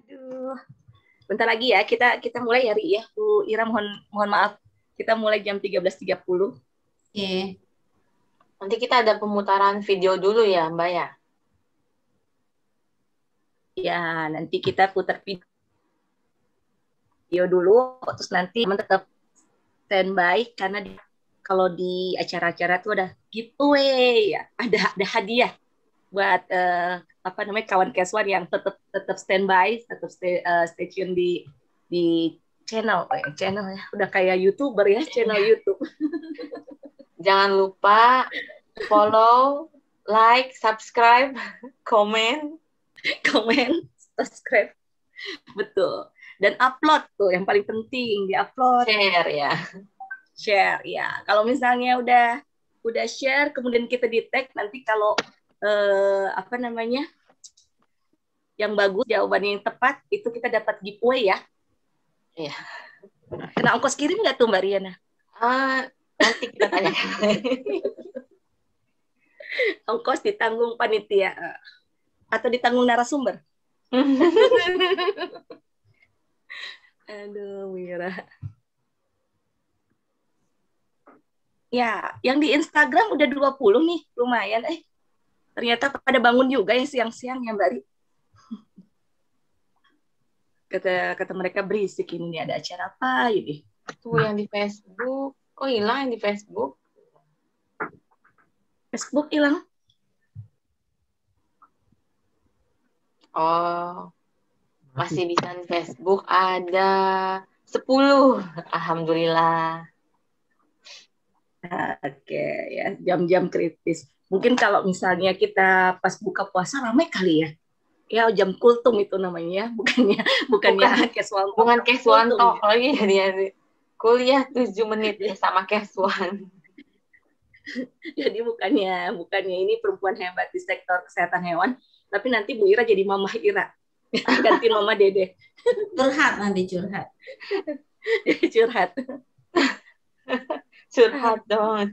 Aduh, bentar lagi ya kita mulai ya, Ri ya. Bu Ira mohon maaf. Kita mulai jam 13.30. Oke. Nanti kita ada pemutaran video dulu ya, Mbak ya. Ya, nanti kita putar video dulu, terus nanti tetap standby karena kalau di acara-acara tuh ada giveaway ya, ada hadiah buat apa namanya kawan Keswan yang tetap standby, tetap stay tune di channel ya, udah kayak YouTuber ya, channel YouTube. Jangan lupa follow, like, subscribe, komen, subscribe, betul. Dan upload tuh yang paling penting, di-upload. Share ya. Kalau misalnya udah share, kemudian kita di tag, nanti kalau apa namanya yang bagus, jawabannya yang tepat, itu kita dapat giveaway ya. Iya. Kena ongkos kirim nggak tuh Mbak Riana? Nanti kita tanya. Ongkos ditanggung panitia atau ditanggung narasumber? Aduh, Mira. Ya, yang di Instagram udah 20 nih, lumayan. Ternyata pada bangun juga yang siang-siang ya Mbak Ri. Kata mereka berisik ini ada acara apa ini. Tuh yang di Facebook. Kok hilang yang di Facebook? Facebook hilang. Oh. Masih bisa di Facebook ada 10. Alhamdulillah. Oke, ya, jam-jam kritis. Mungkin kalau misalnya kita pas buka puasa ramai kali ya. Ya jam kultum itu namanya, bukan casual talk. Bukan casual talk lagi jadi kuliah 7 menit sama casual. Jadi bukannya ini perempuan hebat di sektor kesehatan hewan, tapi nanti Bu Ira jadi Mama Ira. Ganti Mama Dede. Curhat nanti curhat. Curhat dong.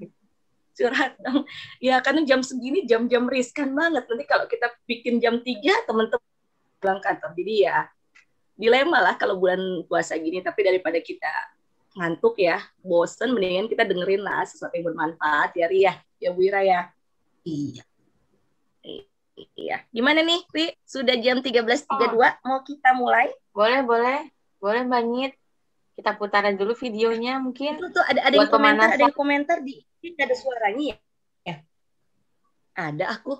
Ya karena jam segini jam-jam riskan banget. Nanti kalau kita bikin jam 3 teman-teman pulang kantor. Jadi ya dilema lah kalau bulan puasa gini. Tapi daripada kita ngantuk ya, bosen, mendingan kita dengerin lah sesuatu yang bermanfaat ya Ria. Ya Bu Ira ya. Iya. Gimana nih, Ri? Sudah jam 13.32, mau kita mulai? Boleh Mbak Nyit. Kita putaran dulu videonya mungkin. Itu tuh ada yang komentar di ini ada suaranya ya. Ada aku.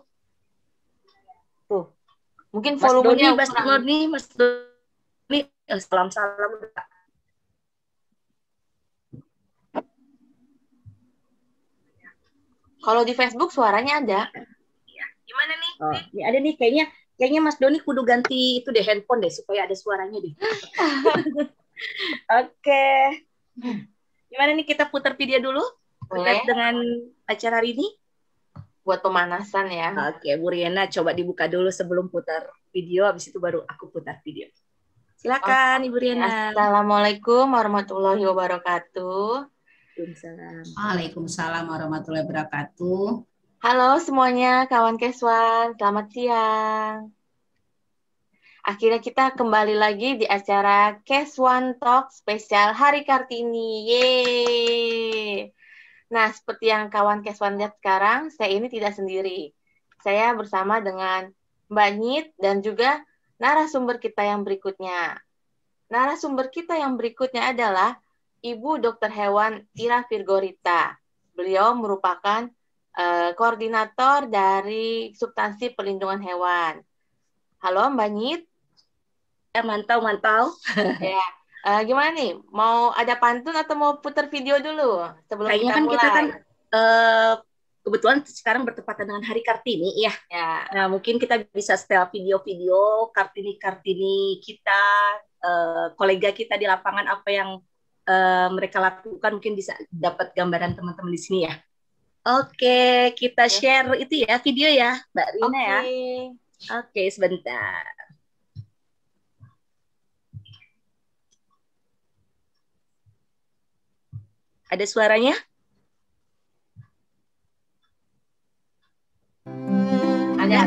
Tuh. Mungkin volumenya Mas Doni, salam. Kalau di Facebook suaranya ada. Ya. Gimana nih? Ini ada nih kayaknya Mas Doni kudu ganti itu deh handphone deh supaya ada suaranya deh. Oke. Gimana nih kita putar video dulu? Terkait dengan acara hari ini? Buat pemanasan ya. Oke, Bu Riana coba dibuka dulu sebelum putar video, habis itu baru aku putar video. Silakan Ibu Riana. Assalamualaikum warahmatullahi wabarakatuh. Waalaikumsalam warahmatullahi wabarakatuh. Halo semuanya, kawan Keswan, selamat siang. Akhirnya kita kembali lagi di acara Keswan Talk spesial Hari Kartini. Yeay! Nah, seperti yang kawan Keswan lihat sekarang, saya ini tidak sendiri. Saya bersama dengan Mbak Nyit dan juga narasumber kita yang berikutnya. Narasumber kita yang berikutnya adalah Ibu Dr. Hewan Ira Virgorita. Beliau merupakan koordinator dari substansi perlindungan hewan. Halo Mbak Nyit. Mantau. Ya. Gimana nih? Mau ada pantun atau mau putar video dulu sebelum kayaknya kita mulai? Kita kan kebetulan sekarang bertepatan dengan Hari Kartini ya. Nah, mungkin kita bisa setel video-video Kartini kita, kolega kita di lapangan apa yang mereka lakukan, mungkin bisa dapat gambaran teman-teman di sini ya. Oke, kita share itu ya video ya, Mbak Rina ya. Oke, sebentar. Ada suaranya? Ada.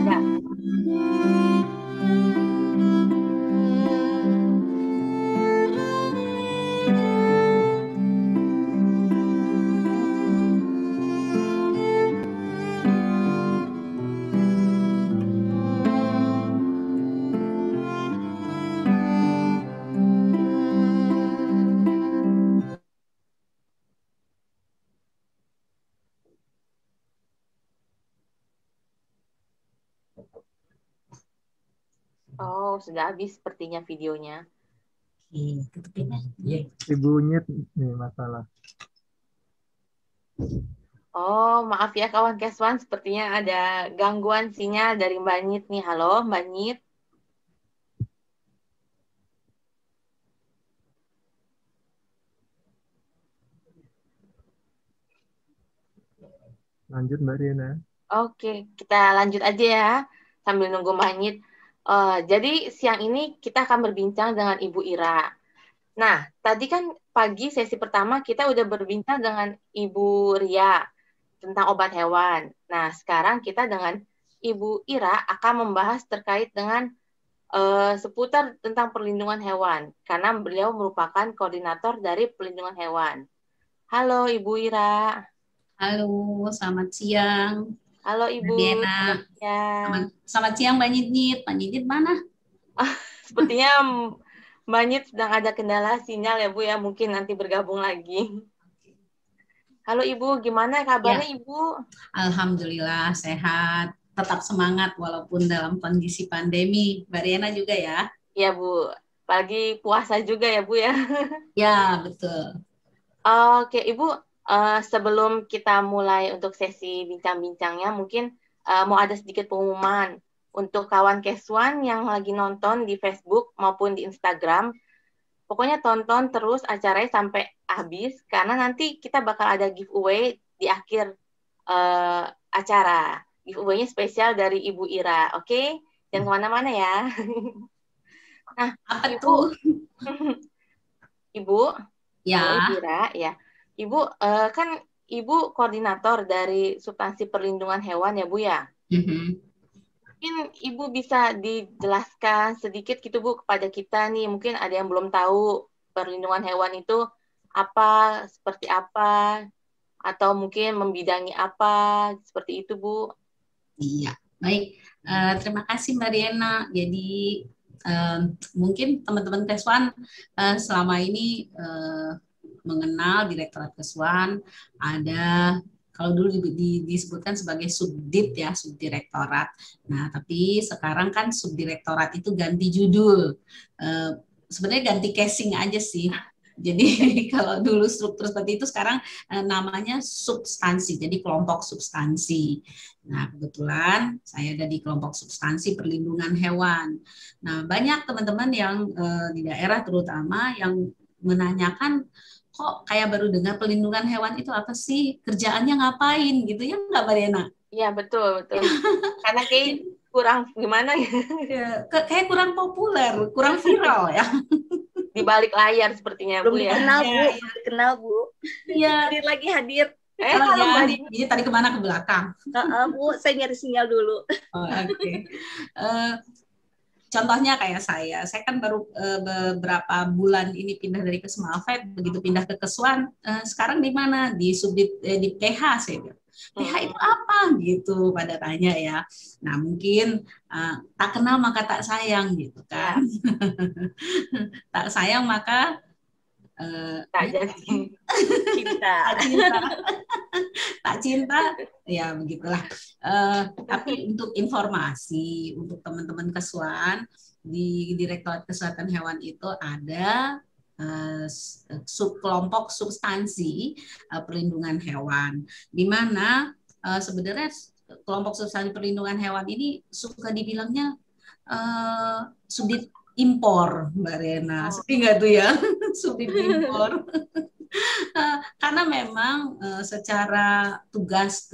sudah habis sepertinya videonya. Oke, tutupin ya. Iya, ibunya nih masalah. Oh, maaf ya kawan Keswan, sepertinya ada gangguan sinyal dari Mbak Nit nih. Halo, Mbak Nit. Lanjut Mbak Riana. Oke, kita lanjut aja ya sambil nunggu Mbak Nit. Jadi siang ini kita akan berbincang dengan Ibu Ira. Nah, tadi kan pagi sesi pertama kita udah berbincang dengan Ibu Ria tentang obat hewan. Nah, sekarang kita dengan Ibu Ira akan membahas terkait dengan seputar tentang perlindungan hewan, karena beliau merupakan koordinator dari perlindungan hewan. Halo Ibu Ira. Halo, selamat siang. Halo Ibu. Diana. Selamat siang Mbak Nit. Mbak Nit mana? Sepertinya Mbak Nit sedang ada kendala sinyal ya Bu ya, mungkin nanti bergabung lagi. Halo Ibu, gimana kabarnya Ya. Ibu? Alhamdulillah sehat, tetap semangat walaupun dalam kondisi pandemi. Mbak Riana juga ya? Ya Bu, pagi puasa juga ya Bu ya. Ya, betul. Oke Ibu, sebelum kita mulai untuk sesi bincang-bincangnya, mungkin mau ada sedikit pengumuman untuk kawan Keswan yang lagi nonton di Facebook maupun di Instagram. Pokoknya tonton terus acaranya sampai habis, karena nanti kita bakal ada giveaway di akhir acara. Giveaway-nya spesial dari Ibu Ira, oke? Jangan kemana-mana ya. Nah, Apa Ibu, tuh? Ibu, Ya. Ibu Ira, ya. Ibu, kan Ibu koordinator dari substansi perlindungan hewan ya Bu ya? Mungkin Ibu bisa dijelaskan sedikit gitu Bu kepada kita nih, mungkin ada yang belum tahu perlindungan hewan itu apa, seperti apa, atau mungkin membidangi apa, seperti itu Bu. Iya, baik. Terima kasih Mbak Riana. Jadi mungkin teman-teman Keswan selama ini mengenal Direktorat Keswan ada, kalau dulu disebutkan sebagai subdit ya, subdirektorat. Nah, tapi sekarang kan subdirektorat itu ganti judul. Sebenarnya ganti casing aja sih. Jadi kalau dulu struktur seperti itu, sekarang namanya substansi, jadi kelompok substansi. Nah, kebetulan saya ada di kelompok substansi perlindungan hewan. Nah, banyak teman-teman yang di daerah terutama yang menanyakan, kok kayak baru dengar perlindungan hewan itu apa sih? Kerjaannya ngapain gitu ya, Mbak Mariana? Iya, betul, betul. Karena kayak kurang gimana ya? Kayak kurang populer, kurang viral ya. Di balik layar sepertinya Bu ya. Belum dikenal Bu. Iya. Hadir lagi hadir. Ya, ini tadi kemana, ke belakang? Bu, saya nyari sinyal dulu. Oke. Contohnya kayak saya kan baru beberapa bulan ini pindah dari Kesmalvet, begitu pindah ke Keswan, sekarang di mana? Di subdit di PH saya bilang. PH itu apa gitu pada tanya ya. Nah, mungkin tak kenal maka tak sayang gitu kan. Tak sayang maka tak jadi cinta. Tak cinta ya begitulah. Tapi untuk informasi untuk teman-teman Keswan, di Direktorat Kesehatan Hewan itu ada kelompok substansi perlindungan hewan, di mana sebenarnya kelompok substansi perlindungan hewan ini suka dibilangnya subdit impor, Mbak Rena. Sedih nggak tuh ya? Subdit impor. Karena memang secara tugas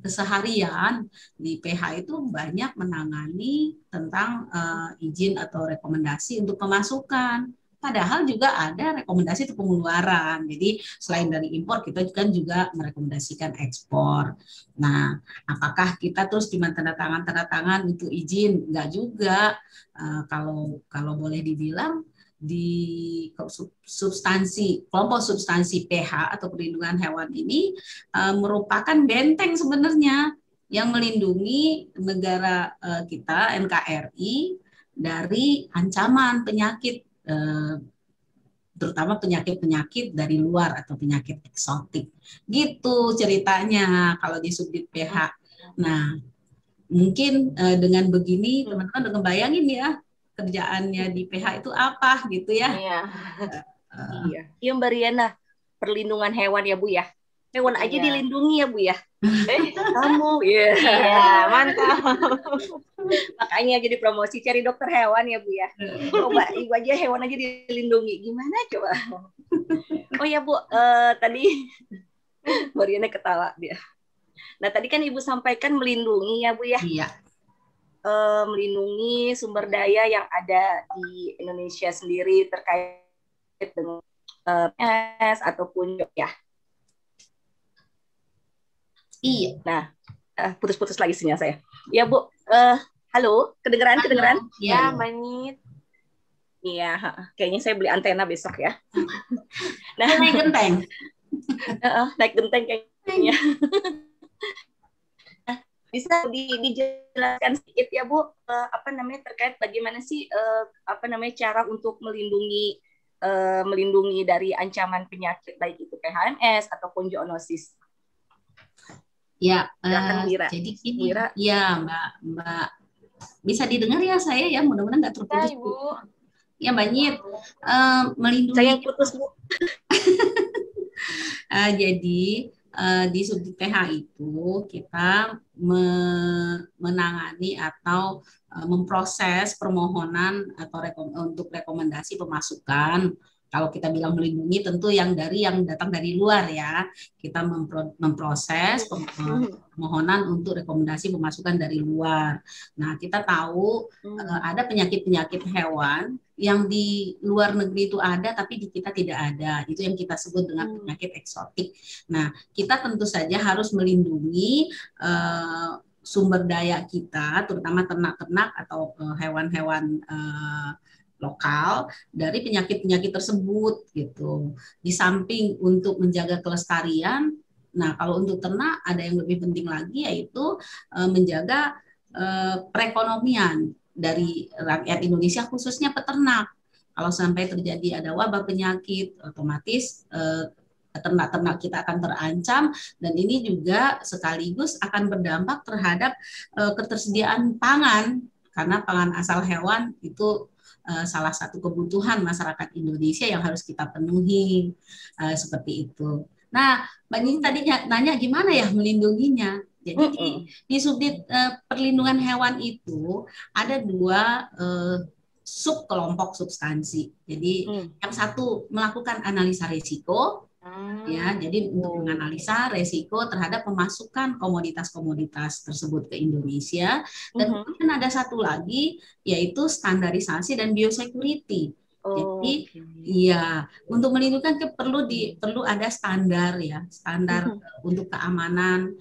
keseharian di PH itu banyak menangani tentang izin atau rekomendasi untuk pemasukan. Padahal juga ada rekomendasi untuk pengeluaran. Jadi selain dari impor, kita kan juga merekomendasikan ekspor. Nah, apakah kita terus cuma tanda tangan untuk izin? Enggak juga. Kalau boleh dibilang, di substansi kelompok substansi PH atau perlindungan hewan ini merupakan benteng sebenarnya yang melindungi negara kita NKRI dari ancaman penyakit, terutama penyakit-penyakit dari luar atau penyakit eksotik. Gitu ceritanya kalau di subdit PH. Nah, mungkin dengan begini teman-teman udah ngebayangin ya, kerjaannya di PH itu apa gitu ya. Iya. Iya. Iya Mbak Riana, perlindungan hewan ya Bu ya. Hewan aja Iya. dilindungi ya Bu ya. Eh, Kamu, ya. iya, mantap. Makanya jadi promosi cari dokter hewan ya Bu ya. Coba ibu aja hewan aja dilindungi. Gimana coba? Oh ya Bu, tadi Mbak Riana ketawa dia. Nah tadi kan Ibu sampaikan melindungi ya Bu ya. Iya. Melindungi sumber daya yang ada di Indonesia sendiri terkait dengan PNS ataupun ya. Iya. Nah, putus-putus lagi sinyal saya. Ya Bu, halo, kedengeran? Ya, Manit. Iya, kayaknya saya beli antena besok ya. Nah, Naik genteng. naik genteng kayaknya. Bisa dijelaskan sedikit ya Bu, apa namanya terkait bagaimana sih cara untuk melindungi dari ancaman penyakit baik itu PHMS ataupun zoonosis. Ya, jadi gini, ya Mbak, bisa didengar ya saya ya, mudah-mudahan nggak terputus. Ya, Ibu. Ya Mbak Nyit, melindungi. Saya yang putus Bu. Jadi di subdit PH itu kita menangani atau memproses permohonan atau untuk rekomendasi pemasukan. Kalau kita bilang melindungi tentu yang datang dari luar ya. Kita memproses permohonan untuk rekomendasi pemasukan dari luar. Nah, kita tahu ada penyakit-penyakit hewan yang di luar negeri itu ada tapi di kita tidak ada. Itu yang kita sebut dengan penyakit eksotik. Nah, kita tentu saja harus melindungi sumber daya kita, terutama ternak-ternak atau hewan-hewan lokal dari penyakit-penyakit tersebut gitu. Di samping untuk menjaga kelestarian, nah kalau untuk ternak ada yang lebih penting lagi yaitu menjaga perekonomian dari rakyat Indonesia khususnya peternak. Kalau sampai terjadi ada wabah penyakit, otomatis ternak-ternak kita akan terancam dan ini juga sekaligus akan berdampak terhadap ketersediaan pangan karena pangan asal hewan itu salah satu kebutuhan masyarakat Indonesia yang harus kita penuhi seperti itu. Nah, Mbak Nini tadi nanya gimana ya melindunginya. Jadi di subdit perlindungan hewan itu ada dua sub kelompok substansi. Jadi yang satu melakukan analisa risiko. Ya, jadi untuk menganalisa resiko terhadap pemasukan komoditas-komoditas tersebut ke Indonesia dan kemudian ada satu lagi yaitu standarisasi dan biosecurity. Jadi ya untuk melindungi perlu ada standar ya, standar untuk keamanan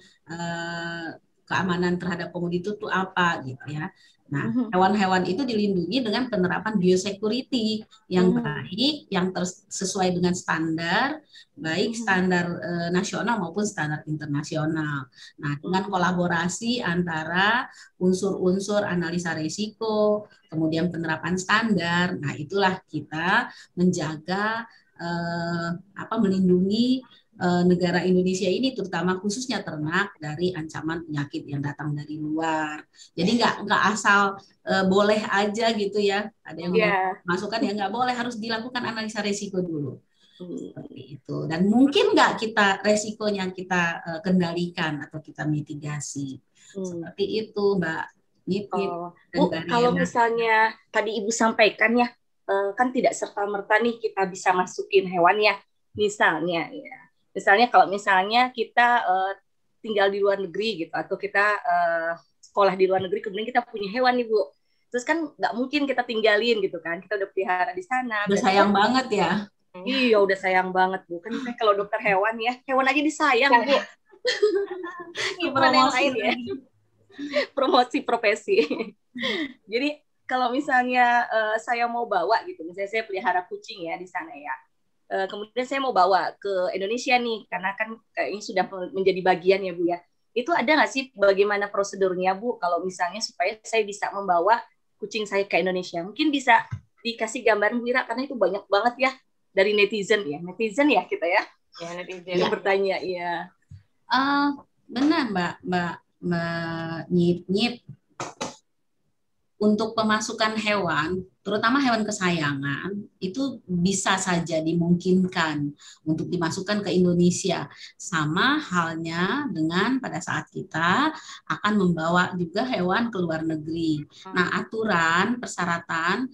terhadap komoditas itu apa gitu ya. Nah, hewan-hewan itu dilindungi dengan penerapan biosecurity yang baik, yang sesuai dengan standar, baik standar nasional maupun standar internasional. Nah, dengan kolaborasi antara unsur-unsur analisa risiko, kemudian penerapan standar, nah itulah kita menjaga melindungi negara Indonesia ini terutama khususnya ternak dari ancaman penyakit yang datang dari luar. Jadi nggak asal boleh aja gitu ya. Ada yang masukkan ya nggak boleh, harus dilakukan analisa risiko dulu. Seperti itu. Dan mungkin nggak resikonya kita kendalikan atau kita mitigasi. Seperti itu Mbak Niti. Bu, kalau misalnya tadi Ibu sampaikan ya, kan tidak serta-merta nih kita bisa masukin hewan ya. Misalnya kalau misalnya kita tinggal di luar negeri gitu atau kita sekolah di luar negeri kemudian kita punya hewan nih Bu. Terus kan nggak mungkin kita tinggalin gitu kan. Kita udah pelihara di sana. Udah sayang banget ya. Iya, udah sayang banget Bu. Kan kalau dokter hewan ya, hewan aja disayang Bu. Gimana yang lain ya? Promosi profesi. Jadi kalau misalnya saya mau bawa gitu, misalnya saya pelihara kucing ya di sana ya. Kemudian saya mau bawa ke Indonesia nih, karena kan ini sudah menjadi bagian ya Bu ya. Itu ada nggak sih bagaimana prosedurnya Bu, kalau misalnya supaya saya bisa membawa kucing saya ke Indonesia? Mungkin bisa dikasih gambaran Bu Ira, karena itu banyak banget ya dari netizen ya kita ya. Ya, netizen. Yang bertanya, ya. Benar Mbak Nyip. untuk pemasukan hewan, terutama hewan kesayangan, itu bisa saja dimungkinkan untuk dimasukkan ke Indonesia. Sama halnya dengan pada saat kita akan membawa juga hewan ke luar negeri. Nah, aturan, persyaratan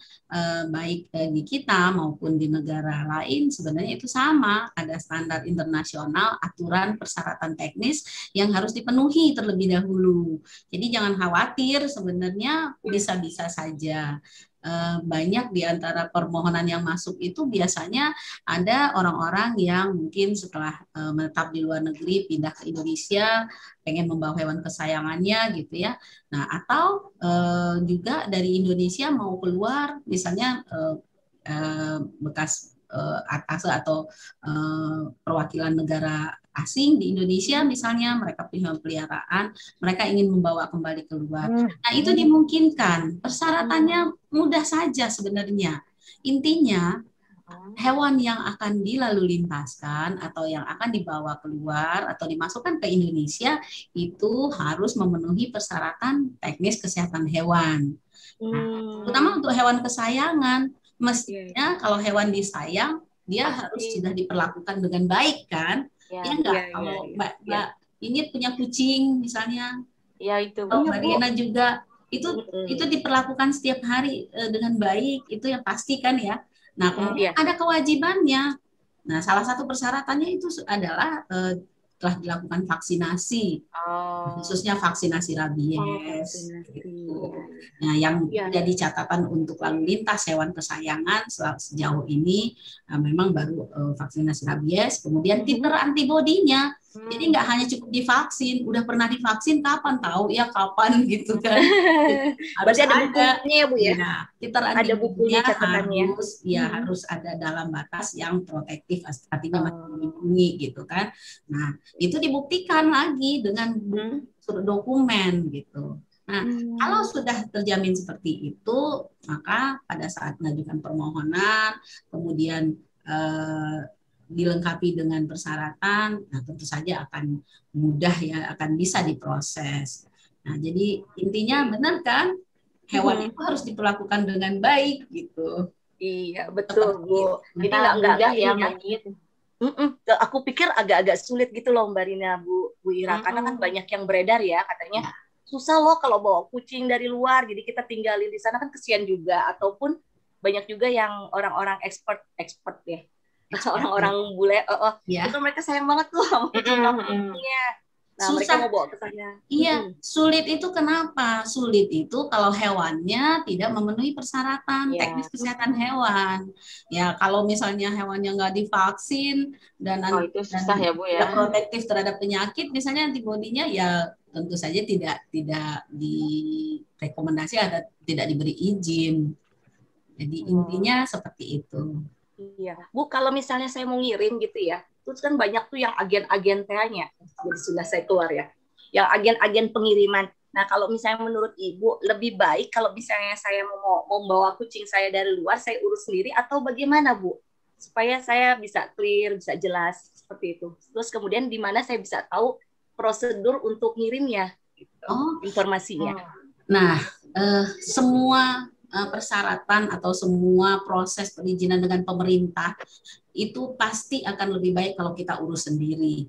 baik di kita maupun di negara lain sebenarnya itu sama. Ada standar internasional, aturan, persyaratan teknis yang harus dipenuhi terlebih dahulu. Jadi jangan khawatir, sebenarnya bisa-bisa saja. Banyak di antara permohonan yang masuk itu biasanya ada orang-orang yang mungkin setelah menetap di luar negeri pindah ke Indonesia, pengen membawa hewan kesayangannya gitu ya. Nah, atau juga dari Indonesia mau keluar, misalnya bekas atas atau perwakilan negara asing di Indonesia misalnya, mereka punya peliharaan, mereka ingin membawa kembali keluar. Nah, itu dimungkinkan. Persyaratannya mudah saja sebenarnya. Intinya, hewan yang akan dilalu lintaskan atau yang akan dibawa keluar atau dimasukkan ke Indonesia itu harus memenuhi persyaratan teknis kesehatan hewan. Nah, terutama untuk hewan kesayangan, mestinya kalau hewan disayang, dia harus sudah diperlakukan dengan baik kan? Ya enggak, kalau Mbak ini punya kucing misalnya, ya itu Mbak Riana juga itu diperlakukan setiap hari dengan baik, itu yang pasti kan ya. Nah, kemudian ada kewajibannya. Nah, salah satu persyaratannya itu adalah telah dilakukan vaksinasi, khususnya vaksinasi rabies. Gitu. Nah, yang jadi catatan untuk lalu lintas hewan kesayangan sejauh ini memang baru vaksinasi rabies, kemudian titer antibodinya. Jadi nggak hanya cukup divaksin, udah pernah divaksin kapan tahu ya kapan gitu kan. Harus ada bukunya ya Bu ya. Nah, titer ada bukunya catatannya. Harus ada dalam batas yang protektif, artinya melindungi gitu kan. Nah, itu dibuktikan lagi dengan dokumen gitu. Nah, kalau sudah terjamin seperti itu, maka pada saat mengajukan permohonan, kemudian dilengkapi dengan persyaratan, nah tentu saja akan mudah ya, akan bisa diproses. Nah, jadi intinya benar kan, hewan itu harus diperlakukan dengan baik gitu. Iya, betul Bu. Jadi nggak ya begitu. Aku pikir agak-agak sulit gitu loh Mbak Rina, Bu Ira, karena kan banyak yang beredar ya, katanya susah loh kalau bawa kucing dari luar, jadi kita tinggalin di sana kan kesian juga, ataupun banyak juga yang orang-orang expert ya, orang-orang bule, itu mereka sayang banget tuh sama kucingnya. Nah, susah. Mereka mau bawa ke sana. Iya, sulit itu kenapa? Sulit itu kalau hewannya tidak memenuhi persyaratan teknis kesehatan hewan. Ya, kalau misalnya hewannya nggak divaksin dan itu susah ya Bu ya. Protektif terhadap penyakit, misalnya antibodinya ya tentu saja tidak direkomendasi atau tidak diberi izin. Jadi intinya seperti itu. Iya, Bu, kalau misalnya saya mau ngirim gitu ya, terus kan banyak tuh yang agen-agen tehnya, jadi sudah saya keluar ya, yang agen-agen pengiriman. Nah, kalau misalnya menurut Ibu, lebih baik kalau misalnya saya mau membawa kucing saya dari luar, saya urus sendiri atau bagaimana, Bu? Supaya saya bisa clear, bisa jelas, seperti itu. Terus kemudian di mana saya bisa tahu prosedur untuk ngirimnya, gitu, informasinya. Nah, semua persyaratan atau semua proses perizinan dengan pemerintah itu pasti akan lebih baik kalau kita urus sendiri.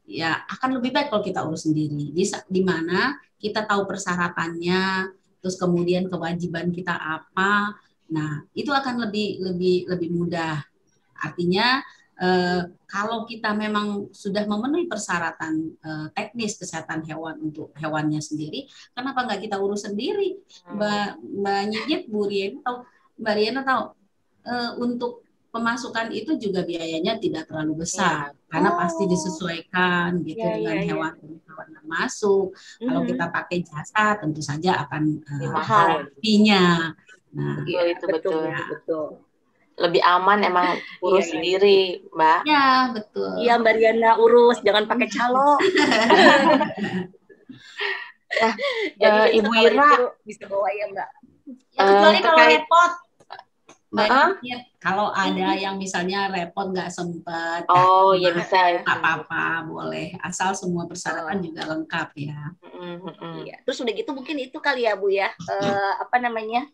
Ya akan lebih baik kalau kita urus sendiri. Di mana kita tahu persyaratannya, terus kemudian kewajiban kita apa. Nah, itu akan lebih mudah. Artinya kalau kita memang sudah memenuhi persyaratan teknis kesehatan hewan untuk hewannya sendiri, kenapa nggak kita urus sendiri? Mbak Nyit, Bu Riana tahu, Mbak Riana tahu untuk pemasukan itu juga biayanya tidak terlalu besar karena pasti disesuaikan gitu dengan hewan yang masuk. Kalau kita pakai jasa tentu saja akan mahal fee-nya. Nah, itu betul. Lebih aman emang urus sendiri, Mbak. Ya, betul. Iya, Mbak Riana urus, jangan pakai calo. Nah, Ibu Ira bisa bawa ya, Mbak. Ya, kecuali kalau repot. Mbak Heeh. Yit, kalau ada yang misalnya repot nggak sempet, Oh, ya bisa. nggak apa-apa, boleh. Asal semua persyaratan juga lengkap ya. Iya. Terus udah gitu mungkin itu kali ya Bu ya, apa namanya,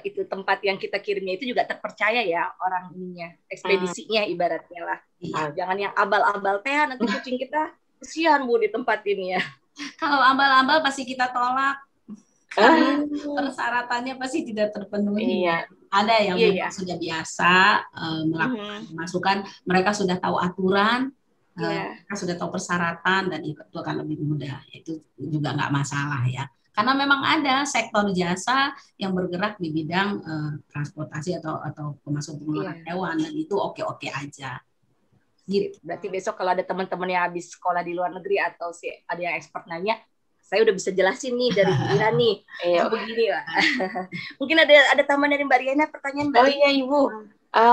itu tempat yang kita kirimnya itu juga terpercaya ya orang ininya, ekspedisinya ibaratnya lah. Iya. Jangan yang abal-abal teh nanti kucing kita kesian Bu di tempat ini ya. Kalau ambal-ambal pasti kita tolak. Persyaratannya pasti tidak terpenuhi. Iya. Ada yang Iya, memang sudah biasa melakukan masukan, mereka sudah tahu aturan, mereka sudah tahu persyaratan, dan itu akan lebih mudah. Itu juga nggak masalah ya. Karena memang ada sektor jasa yang bergerak di bidang transportasi atau pemasukan hewan, dan itu oke-oke aja. Gitu. Berarti besok kalau ada teman-teman yang habis sekolah di luar negeri atau ada yang expert nanya, saya udah bisa jelasin nih dari Bu Ira nih. Begini lah. Mungkin ada tambahan dari Mbak Riana, pertanyaan Mbak. Oh iya Ibu.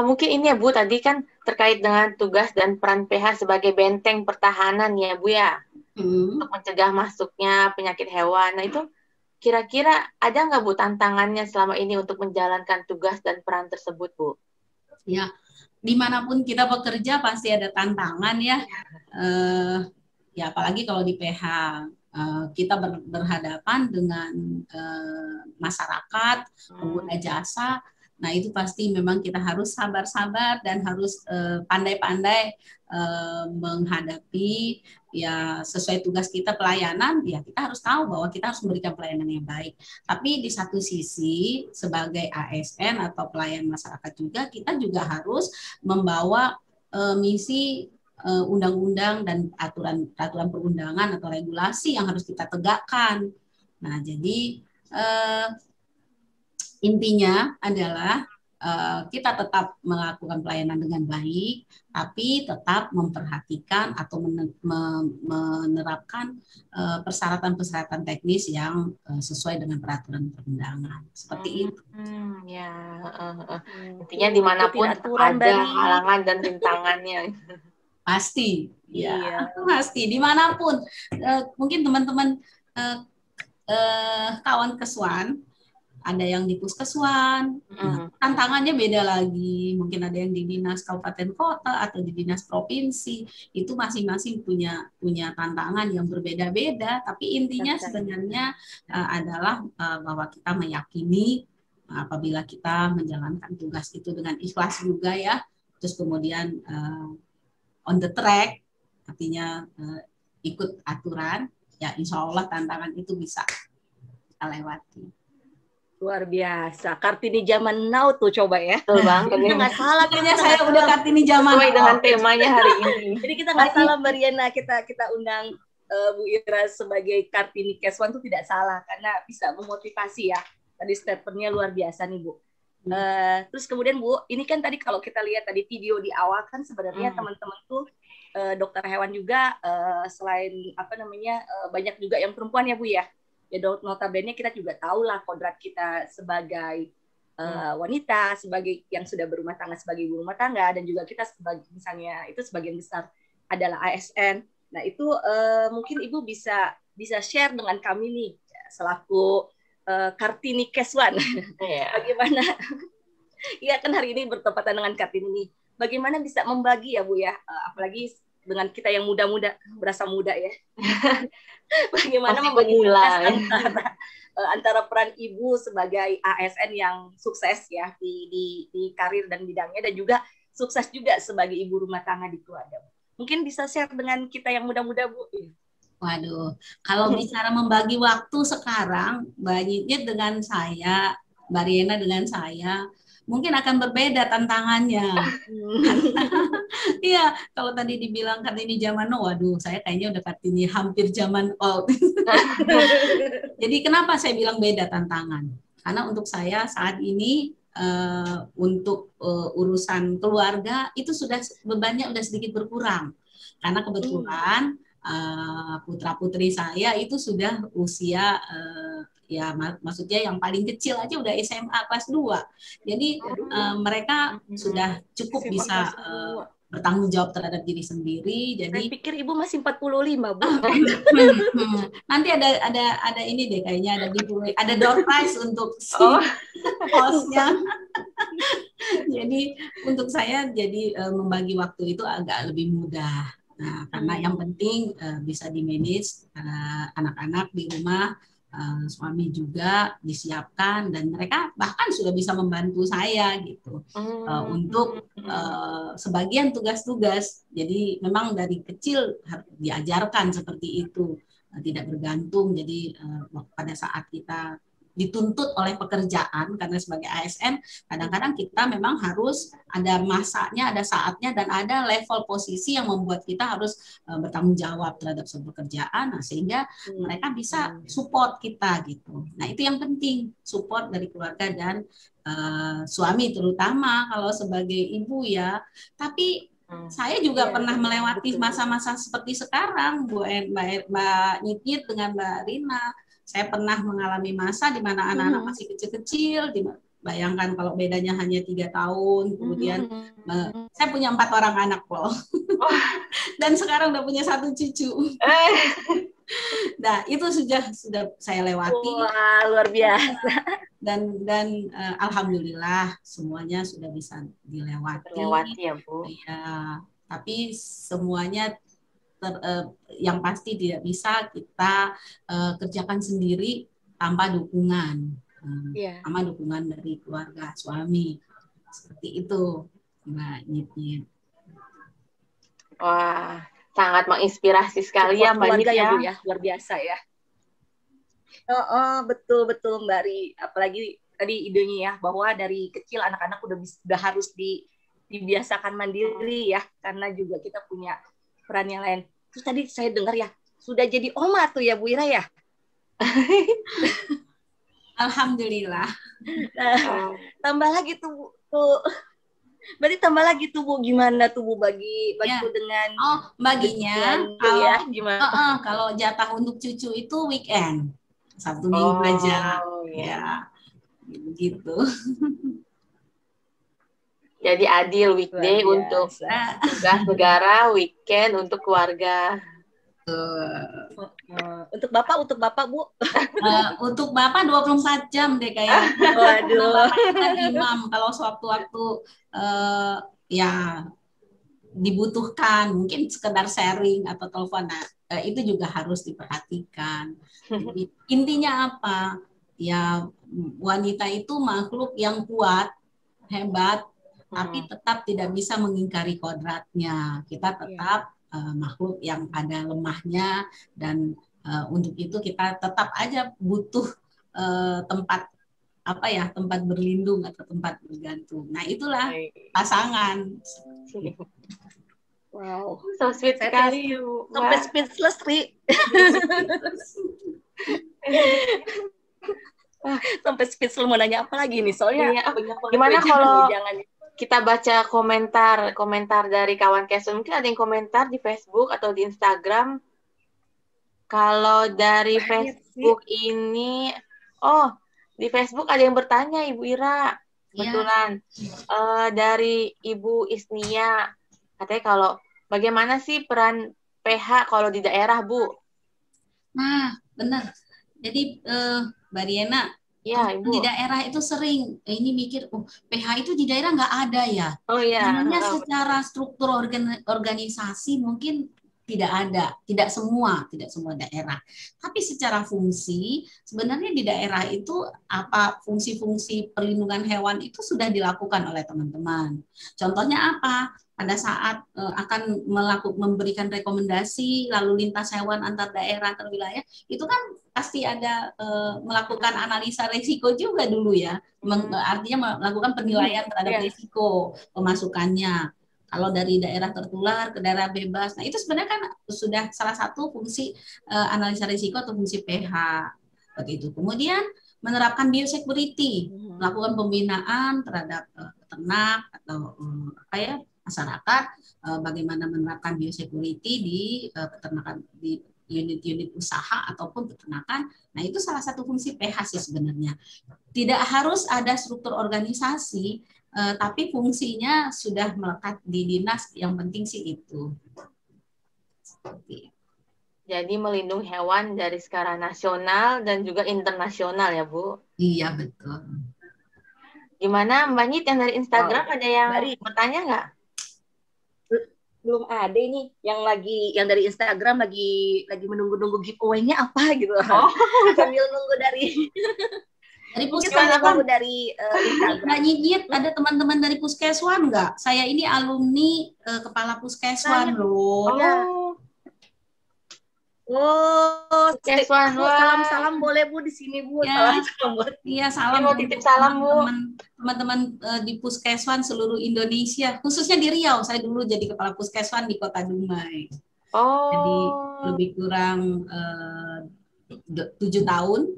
Mungkin ini ya Bu, tadi kan terkait dengan tugas dan peran PH sebagai benteng pertahanan ya Bu ya. Untuk mencegah masuknya penyakit hewan. Nah itu kira-kira ada nggak Bu tantangannya selama ini untuk menjalankan tugas dan peran tersebut Bu? Ya, dimanapun kita bekerja pasti ada tantangan ya. Ya apalagi kalau di PH. Kita berhadapan dengan masyarakat, pengguna jasa. Nah itu pasti memang kita harus sabar-sabar dan harus pandai-pandai menghadapi ya sesuai tugas kita pelayanan. Ya kita harus tahu bahwa kita harus memberikan pelayanan yang baik. Tapi di satu sisi sebagai ASN atau pelayan masyarakat juga, kita juga harus membawa misi undang-undang dan aturan perundangan atau regulasi yang harus kita tegakkan. Nah, jadi intinya adalah kita tetap melakukan pelayanan dengan baik, tapi tetap memperhatikan atau menerapkan persyaratan-persyaratan teknis yang sesuai dengan peraturan perundangan. Seperti itu. Intinya dimanapun ada halangan dan rintangannya. Pasti, ya, pasti dimanapun. Mungkin teman-teman kawan Keswan, ada yang di Puskeswan, tantangannya beda lagi. Mungkin ada yang di dinas kabupaten kota atau di dinas provinsi. Itu masing-masing punya tantangan yang berbeda-beda. Tapi intinya sebenarnya adalah bahwa kita meyakini apabila kita menjalankan tugas itu dengan ikhlas juga ya. Terus kemudian on the track, artinya ikut aturan, ya insya Allah tantangan itu bisa kita lewati. Luar biasa, Kartini zaman now tuh coba ya. Betul banget. Kita nggak salah, kayaknya saya udah Kartini zaman sesuai dengan temanya hari ini. Jadi kita nggak salah Mbak Riana, kita undang Bu Ira sebagai Kartini Keswan itu tidak salah, karena bisa memotivasi ya. Tadi statementnya luar biasa nih Bu. Terus kemudian Bu, ini kan tadi kalau kita lihat tadi video di awal kan sebenarnya teman-teman tuh dokter hewan juga selain apa namanya banyak juga yang perempuan ya Bu ya. Ya notabene kita juga tahu lah kodrat kita sebagai wanita, sebagai yang sudah berumah tangga sebagai ibu rumah tangga, dan juga kita sebagai misalnya itu sebagian besar adalah ASN. Nah itu mungkin Ibu bisa share dengan kami nih selaku Kartini Keswan, bagaimana? Iya kan hari ini bertepatan dengan Kartini. Bagaimana bisa membagi ya Bu ya, apalagi dengan kita yang muda-muda, berasa muda ya. Bagaimana membagi antara peran Ibu sebagai ASN yang sukses ya di karir dan bidangnya, dan juga sukses juga sebagai ibu rumah tangga di keluarga. Mungkin bisa share dengan kita yang muda-muda Bu. Waduh, kalau bicara membagi waktu sekarang, Mbak Yit dengan saya, Mbak Riana dengan saya, mungkin akan berbeda tantangannya. Iya, kalau tadi dibilang Kartini zaman now, waduh, saya kayaknya udah Kartini hampir zaman old. Jadi kenapa saya bilang beda tantangan? Karena untuk saya saat ini, untuk urusan keluarga, itu sudah bebannya udah sedikit berkurang. Karena kebetulan, putra-putri saya itu sudah usia ya maksudnya yang paling kecil aja udah SMA kelas 2. Jadi mereka sudah cukup bisa bertanggung jawab terhadap diri sendiri. Jadi saya pikir Ibu masih 45, Bu. Nanti ada ini deh kayaknya ada door prize untuk si hostnya. Jadi untuk saya membagi waktu itu agak lebih mudah. Nah, karena yang penting bisa di-manage anak-anak di rumah, suami juga disiapkan, dan mereka bahkan sudah bisa membantu saya gitu untuk sebagian tugas-tugas. Jadi memang dari kecil diajarkan seperti itu, tidak bergantung. Jadi pada saat kita dituntut oleh pekerjaan, karena sebagai ASN kadang-kadang kita memang harus ada masanya, ada saatnya, dan ada level posisi yang membuat kita harus bertanggung jawab terhadap sebuah pekerjaan. Nah, sehingga mereka bisa support kita gitu. Nah, itu yang penting, support dari keluarga dan suami, terutama kalau sebagai ibu ya. Tapi saya juga pernah melewati masa-masa seperti sekarang, Mbak Nyit dengan Mbak Rina. Saya pernah mengalami masa di mana anak-anak masih kecil-kecil, bayangkan kalau bedanya hanya 3 tahun, kemudian saya punya 4 orang anak loh, dan sekarang udah punya 1 cucu. Nah, itu sudah saya lewati. Wah, luar biasa. Dan alhamdulillah semuanya sudah bisa dilewati. Terlewati ya, Bu. Ya, tapi semuanya yang pasti tidak bisa kita kerjakan sendiri tanpa dukungan, tanpa dukungan dari keluarga, suami, seperti itu, Mbak Nyit. Wah, sangat menginspirasi sekali ya, Mbak Nyit ya. Bu, ya, luar biasa ya. Betul Mbak Ri, apalagi tadi idenya ya, bahwa dari kecil anak-anak udah harus dibiasakan mandiri ya, karena juga kita punya peran yang lain. Terus tadi saya dengar ya, sudah jadi oma tuh ya Bu Ira ya? Alhamdulillah. Tambah lagi tuh, berarti tambah lagi tuh Bu, gimana tuh Bu bagi dengan baginya kalau ya, gimana? Kalau jatah untuk cucu itu weekend, Sabtu Minggu aja ya, gitu. Jadi adil, weekday untuk tugas negara, weekend untuk keluarga. Untuk Bapak Bu? Untuk Bapak 24 jam deh kayaknya. Waduh. Bapak imam, kalau sewaktu-waktu ya dibutuhkan, mungkin sekedar sharing atau telepon, itu juga harus diperhatikan. Jadi, intinya apa? Ya, wanita itu makhluk yang kuat, hebat, tapi tetap tidak bisa mengingkari kodratnya. Kita tetap makhluk yang ada lemahnya, dan untuk itu kita tetap aja butuh tempat tempat berlindung atau tempat bergantung. Nah, itulah pasangan. Wow, so sweet sekali. Sampai speechless, Ri. Sampai speechless, mau nanya apa lagi nih? Soalnya gimana kalau kita baca komentar dari kawan Keswan, mungkin ada yang komentar di Facebook atau di Instagram. Kalau dari Facebook ini, di Facebook ada yang bertanya, Ibu Ira, kebetulan dari Ibu Isnia, katanya kalau bagaimana sih peran PH kalau di daerah, Bu? Nah, benar. Jadi Mbak Riana, Ibu. Di daerah itu sering ini mikir, PH itu di daerah nggak ada ya. Namanya secara struktur organisasi mungkin tidak ada, tidak semua daerah. Tapi secara fungsi, sebenarnya di daerah itu fungsi-fungsi perlindungan hewan itu sudah dilakukan oleh teman-teman. Contohnya apa? Pada saat akan memberikan rekomendasi lalu lintas hewan antar daerah, antar wilayah, itu kan pasti ada melakukan analisa risiko juga dulu ya. Artinya melakukan penilaian terhadap risiko pemasukannya. Kalau dari daerah tertular ke daerah bebas, nah itu sebenarnya kan sudah salah satu fungsi analisa risiko atau fungsi PH. Seperti itu. Kemudian menerapkan biosecurity, melakukan pembinaan terhadap peternak atau masyarakat, bagaimana menerapkan biosecurity di peternakan, di unit-unit usaha ataupun peternakan. Nah, itu salah satu fungsi PH sih sebenarnya. Tidak harus ada struktur organisasi, tapi fungsinya sudah melekat di dinas, yang penting sih itu. Seperti. Jadi melindungi hewan dari skala nasional dan juga internasional ya, Bu? Iya, betul. Gimana Mbak Nyit yang dari Instagram ada yang Dari bertanya nggak? belum ada ini yang dari Instagram lagi menunggu-nunggu giveaway-nya apa gitu. Oh. Sambil nunggu dari mungkin sambil nunggu dari Instagram. Mbak Nyit, ada teman-teman dari Puskeswan nggak? Saya ini alumni kepala Puskeswan loh. Oh, Puskeswan, salam-salam boleh Bu di sini Bu. Ya. Salam buat. Iya, salam mau titip salam Bu. Teman-teman di Puskeswan seluruh Indonesia, khususnya di Riau. Saya dulu jadi kepala Puskeswan di Kota Dumai. Jadi lebih kurang 7 tahun.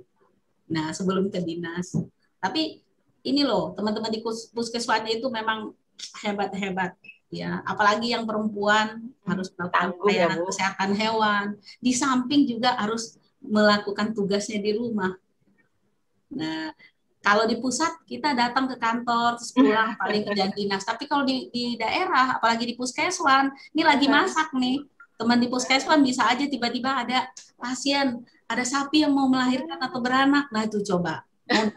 Nah, sebelum ke dinas. Tapi ini loh, teman-teman di Puskeswan itu memang hebat-hebat. Ya, apalagi yang perempuan harus melakukan pelayanan kesehatan hewan. Di samping juga harus melakukan tugasnya di rumah. Nah, kalau di pusat kita datang ke kantor terus pulang paling kerjaan dinas. Tapi kalau di daerah, apalagi di Puskeswan, ini lagi masak nih. Teman di Puskeswan bisa aja tiba-tiba ada pasien, ada sapi yang mau melahirkan atau beranak. Nah, itu coba.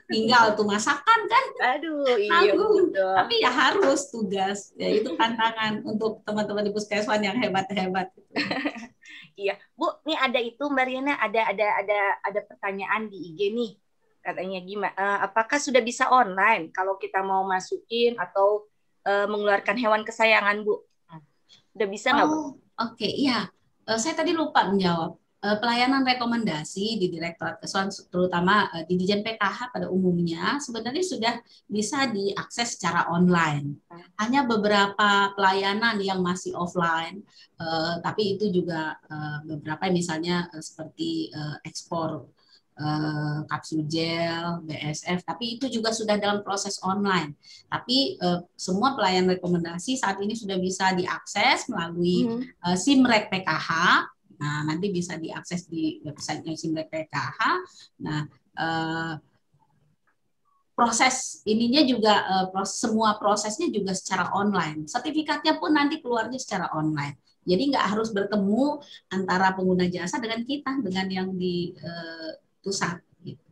Tinggal tuh masakan kan. Aduh, iya betul. Tapi ya harus tugas. Ya itu tantangan untuk teman-teman di Puskeswan yang hebat-hebat. Iya, Bu, nih ada itu Mbak Riana, ada pertanyaan di IG nih. Katanya gimana? Apakah sudah bisa online kalau kita mau masukin atau mengeluarkan hewan kesayangan, Bu? Udah bisa nggak, Bu? Oke, iya. Saya tadi lupa menjawab. Pelayanan rekomendasi di Direktorat Kesuan, terutama di Dijen PKH pada umumnya, sebenarnya sudah bisa diakses secara online. Hanya beberapa pelayanan yang masih offline, tapi itu juga beberapa misalnya seperti ekspor kapsul gel, BSF, tapi itu juga sudah dalam proses online. Tapi semua pelayanan rekomendasi saat ini sudah bisa diakses melalui SIMREK PKH. Nah, nanti bisa diakses di websitenya SIMREK PKH. Nah, proses ininya juga semua prosesnya juga secara online. Sertifikatnya pun nanti keluarnya secara online. Jadi nggak harus bertemu antara pengguna jasa dengan kita, dengan yang di pusat. Gitu.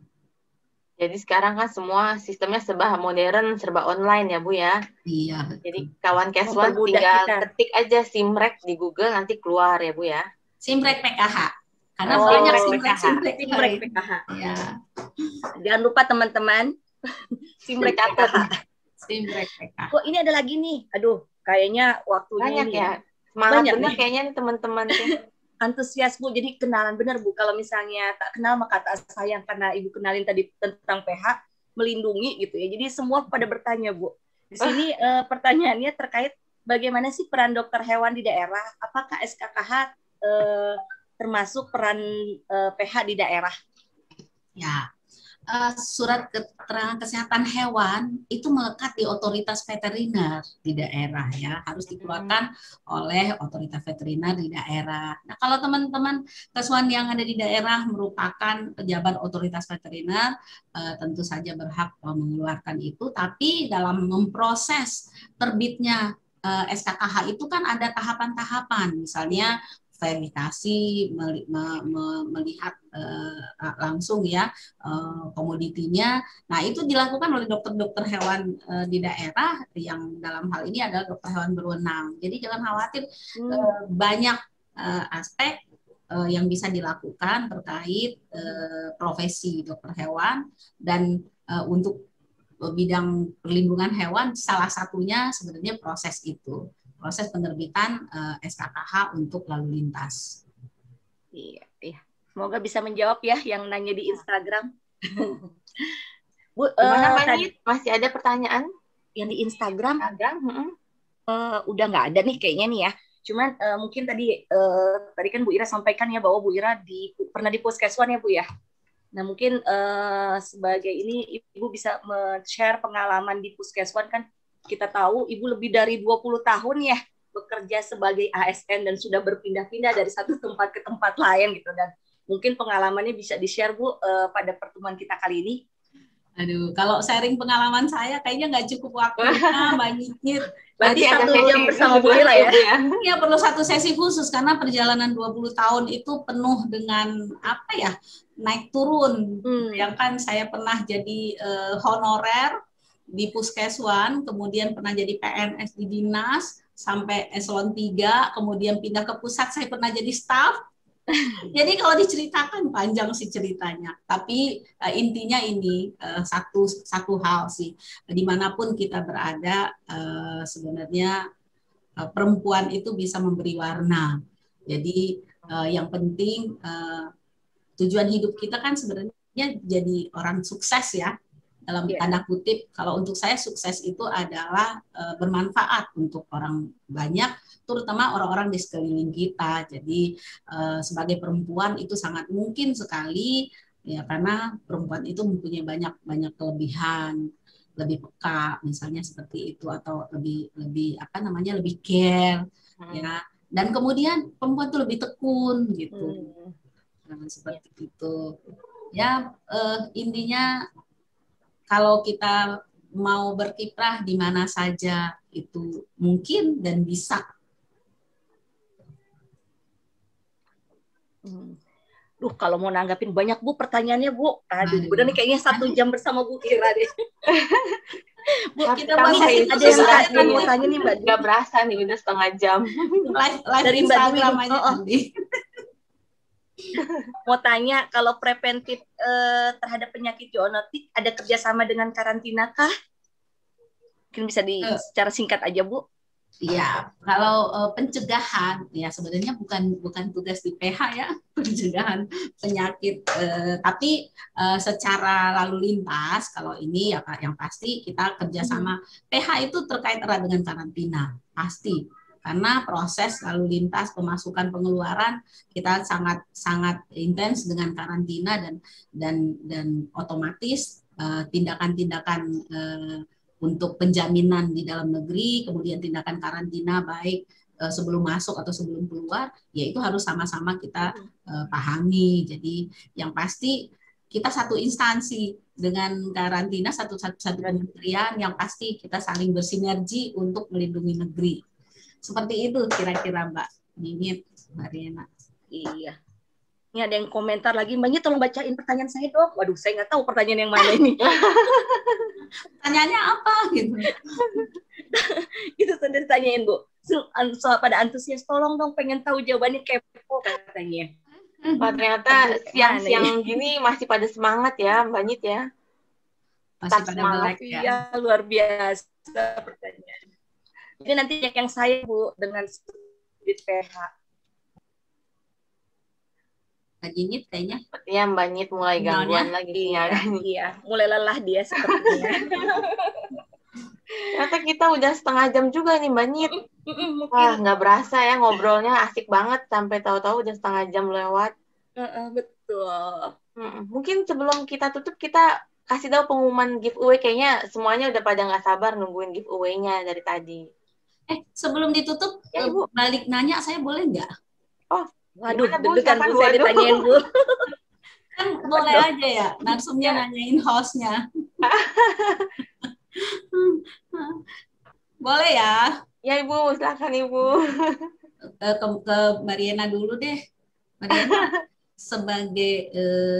Jadi sekarang kan semua sistemnya serba modern, serba online ya Bu ya. Iya. Jadi kawan Keswan tinggal ketik aja SIMREK di Google nanti keluar ya Bu ya. SIMREK PKH. Karena banyak SIMREK PKH. Ya. Jangan lupa teman-teman, SIMREK PKH. SIMREK PKH. Oh, ini ada lagi nih. Aduh, kayaknya waktunya banyak ini. Ya. Semangat banyak bener nih. Kayaknya nih teman-teman. Antusias Bu, jadi kenalan bener Bu. Kalau misalnya tak kenal maka tak sayang, karena Ibu kenalin tadi tentang PH, melindungi gitu ya. Jadi semua pada bertanya Bu. Di sini pertanyaannya terkait bagaimana sih peran dokter hewan di daerah? Apakah SKKH termasuk peran PH di daerah? Ya, surat keterangan kesehatan hewan itu melekat di otoritas veteriner di daerah ya, harus dikeluarkan oleh otoritas veteriner di daerah. Nah, kalau teman-teman Keswan yang ada di daerah merupakan pejabat otoritas veteriner, tentu saja berhak mengeluarkan itu, tapi dalam memproses terbitnya SKKH itu kan ada tahapan-tahapan, misalnya verifikasi, melihat langsung ya komoditinya. Nah, itu dilakukan oleh dokter-dokter hewan di daerah yang dalam hal ini adalah dokter hewan berwenang. Jadi jangan khawatir, banyak aspek yang bisa dilakukan terkait profesi dokter hewan, dan untuk bidang perlindungan hewan salah satunya sebenarnya proses penerbitan SKKH untuk lalu lintas. Iya, iya. Semoga bisa menjawab ya yang nanya di Instagram. Bu, tadi masih ada pertanyaan yang di Instagram? Udah nggak ada nih kayaknya nih ya. Cuman mungkin tadi kan Bu Ira sampaikan ya bahwa Bu Ira pernah di Puskeswan ya Bu ya. Nah mungkin sebagai ini Ibu bisa share pengalaman di Puskeswan, kan kita tahu Ibu lebih dari 20 tahun ya bekerja sebagai ASN dan sudah berpindah-pindah dari satu tempat ke tempat lain gitu, dan mungkin pengalamannya bisa di-share Bu pada pertemuan kita kali ini. Aduh, kalau sharing pengalaman saya kayaknya nggak cukup waktunya, Mbak Nyit. Berarti 1 jam bersama Bu Ira ya? Iya, perlu satu sesi khusus karena perjalanan 20 tahun itu penuh dengan apa ya, naik turun. Yang kan saya pernah jadi honorer, di Puskeswan, kemudian pernah jadi PNS di dinas sampai eselon 3, kemudian pindah ke pusat, saya pernah jadi staf. Jadi kalau diceritakan panjang sih ceritanya, tapi intinya ini satu hal sih, dimanapun kita berada sebenarnya perempuan itu bisa memberi warna. Jadi yang penting tujuan hidup kita kan sebenarnya jadi orang sukses ya, dalam tanda kutip. Kalau untuk saya sukses itu adalah bermanfaat untuk orang banyak, terutama orang-orang di sekeliling kita. Jadi sebagai perempuan itu sangat mungkin sekali ya, karena perempuan itu mempunyai banyak kelebihan, lebih peka misalnya seperti itu, atau lebih apa namanya, lebih care ya. Dan kemudian perempuan itu lebih tekun gitu. Seperti itu. Ya intinya kalau kita mau berkiprah di mana saja itu mungkin dan bisa. Duh, kalau mau nanggapin banyak Bu pertanyaannya Bu. Aduh, udah nih kayaknya 1 jam bersama Bu Ira deh. Bu, kita masih ada yang mau tanya nih Mbak. Gak berasa nih udah setengah jam. Live dari Instagram aja nanti. Mau tanya, kalau preventif terhadap penyakit zoonotik ada kerjasama dengan karantina kah? Mungkin bisa secara singkat aja Bu. Iya, kalau pencegahan ya sebenarnya bukan tugas di PH ya, pencegahan penyakit, tapi secara lalu lintas kalau ini ya Pak, yang pasti kita kerjasama. PH itu terkait erat dengan karantina pasti, karena proses lalu lintas pemasukan pengeluaran kita sangat intens dengan karantina, dan otomatis tindakan-tindakan untuk penjaminan di dalam negeri, kemudian tindakan karantina baik sebelum masuk atau sebelum keluar, ya itu harus sama-sama kita pahami. Jadi yang pasti kita satu instansi dengan karantina, satu kementerian, yang pasti kita saling bersinergi untuk melindungi negeri. Seperti itu kira-kira Mbak Nyinyit, Mbak Riana. Iya. Ini ada yang komentar lagi, Mbak Nyinyit tolong bacain pertanyaan saya dong. Waduh, saya nggak tahu pertanyaan yang mana ini. Pertanyaannya apa gitu? Itu sudah ditanyain Bu. Pada antusias, tolong dong pengen tahu jawabannya, kepo katanya. Ternyata siang-siang gini masih pada semangat ya Mbak Nyit ya. Masih pada melek ya. Iya, luar biasa pertanyaan. Jadi nanti yang saya Bu dengan studi PH. Mbak Nyit kayaknya. Sepertinya Mbak Nyit mulai gangguan lagi. Iya, mulai lelah dia sepertinya. Ternyata kita udah setengah jam juga nih Mbak Nyit. Wah, nggak berasa ya ngobrolnya asik banget sampai tahu-tahu udah setengah jam lewat. Betul. Mungkin sebelum kita tutup kita kasih tahu pengumuman giveaway, kayaknya semuanya udah pada nggak sabar nungguin giveaway-nya dari tadi. Sebelum ditutup ya, Ibu, balik nanya saya boleh nggak? Oh, waduh, deg-degan Bu, saya ditanyain Bu. Kan boleh aja ya, narsumnya nanyain hostnya. Boleh ya? Ya Ibu, silakan Ibu. Ke Mbak Riana dulu deh. Mbak Riana sebagai